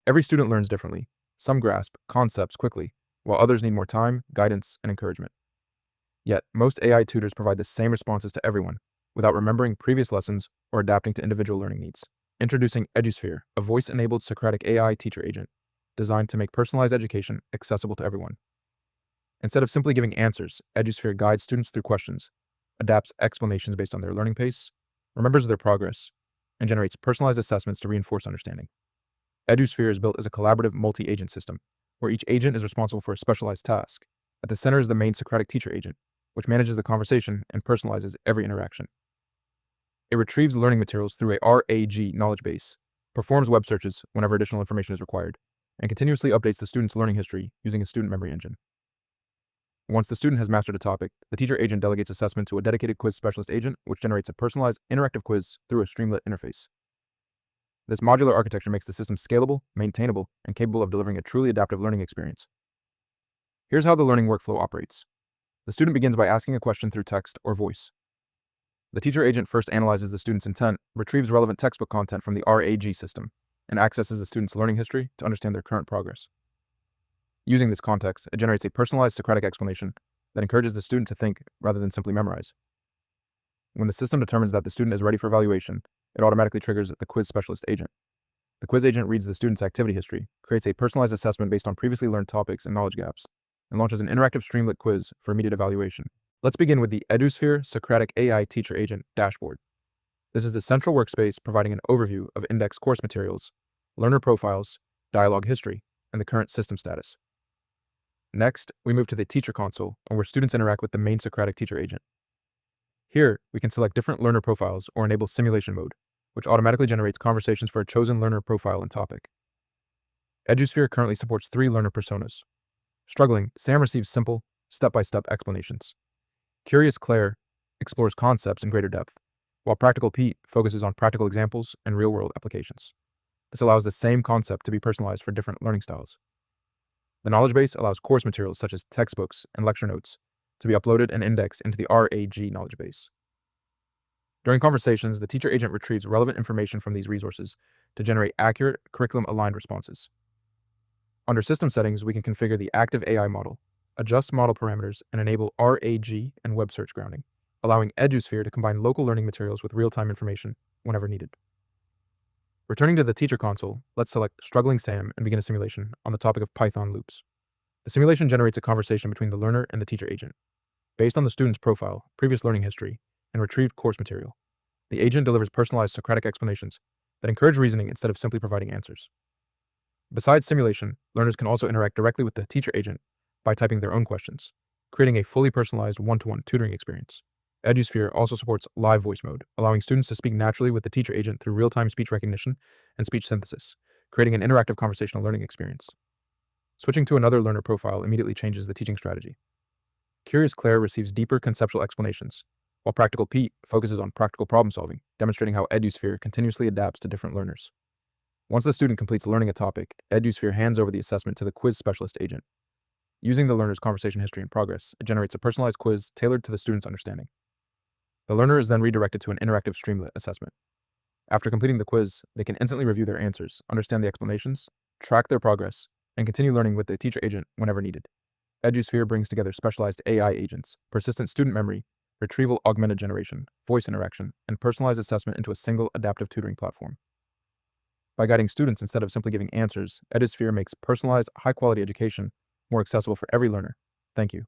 Every student learns differently. Some grasp concepts quickly, while others need more time, guidance, and encouragement. Yet, most AI tutors provide the same responses to everyone, without remembering previous lessons or adapting to individual learning needs. Introducing EduSphere, a voice-enabled Socratic AI teacher agent designed to make personalized education accessible to everyone. Instead of simply giving answers, EduSphere guides students through questions, adapts explanations based on their learning pace, remembers their progress, and generates personalized assessments to reinforce understanding. EduSphere is built as a collaborative multi-agent system, where each agent is responsible for a specialized task. At the center is the main Socratic teacher agent, which manages the conversation and personalizes every interaction. It retrieves learning materials through a RAG knowledge base, performs web searches whenever additional information is required, and continuously updates the student's learning history using a student memory engine. Once the student has mastered a topic, the teacher agent delegates assessment to a dedicated quiz specialist agent, which generates a personalized interactive quiz through a Streamlit interface. This modular architecture makes the system scalable, maintainable, and capable of delivering a truly adaptive learning experience. Here's how the learning workflow operates. The student begins by asking a question through text or voice. The teacher agent first analyzes the student's intent, retrieves relevant textbook content from the RAG system, and accesses the student's learning history to understand their current progress. Using this context, it generates a personalized Socratic explanation that encourages the student to think rather than simply memorize. When the system determines that the student is ready for evaluation, it automatically triggers the quiz specialist agent. The quiz agent reads the student's activity history, creates a personalized assessment based on previously learned topics and knowledge gaps, and launches an interactive Streamlit quiz for immediate evaluation. Let's begin with the EduSphere Socratic AI Teacher Agent dashboard. This is the central workspace providing an overview of indexed course materials, learner profiles, dialogue history, and the current system status. Next, we move to the teacher console, where students interact with the main Socratic teacher agent. Here, we can select different learner profiles or enable simulation mode, which automatically generates conversations for a chosen learner profile and topic. EduSphere currently supports 3 learner personas. Struggling, Sam receives simple, step-by-step explanations. Curious Claire explores concepts in greater depth, while Practical Pete focuses on practical examples and real-world applications. This allows the same concept to be personalized for different learning styles. The knowledge base allows course materials such as textbooks and lecture notes to be uploaded and indexed into the RAG knowledge base. During conversations, the teacher agent retrieves relevant information from these resources to generate accurate, curriculum-aligned responses. Under System Settings, we can configure the active AI model, adjust model parameters, and enable RAG and web search grounding, allowing EduSphere to combine local learning materials with real-time information whenever needed. Returning to the teacher console, let's select Struggling Sam and begin a simulation on the topic of Python loops. The simulation generates a conversation between the learner and the teacher agent. Based on the student's profile, previous learning history, and retrieved course material, the agent delivers personalized Socratic explanations that encourage reasoning instead of simply providing answers. Besides simulation, learners can also interact directly with the teacher agent by typing their own questions, creating a fully personalized one-to-one tutoring experience. EduSphere also supports live voice mode, allowing students to speak naturally with the teacher agent through real-time speech recognition and speech synthesis, creating an interactive conversational learning experience. Switching to another learner profile immediately changes the teaching strategy. Curious Claire receives deeper conceptual explanations, while Practical Pete focuses on practical problem solving, demonstrating how EduSphere continuously adapts to different learners. Once the student completes learning a topic, EduSphere hands over the assessment to the quiz specialist agent. Using the learner's conversation history and progress, it generates a personalized quiz tailored to the student's understanding. The learner is then redirected to an interactive Streamlit assessment. After completing the quiz, they can instantly review their answers, understand the explanations, track their progress, and continue learning with the teacher agent whenever needed. EduSphere brings together specialized AI agents, persistent student memory, Retrieval-Augmented Generation, voice interaction, and personalized assessment into a single adaptive tutoring platform. By guiding students instead of simply giving answers, EduSphere makes personalized, high-quality education more accessible for every learner. Thank you.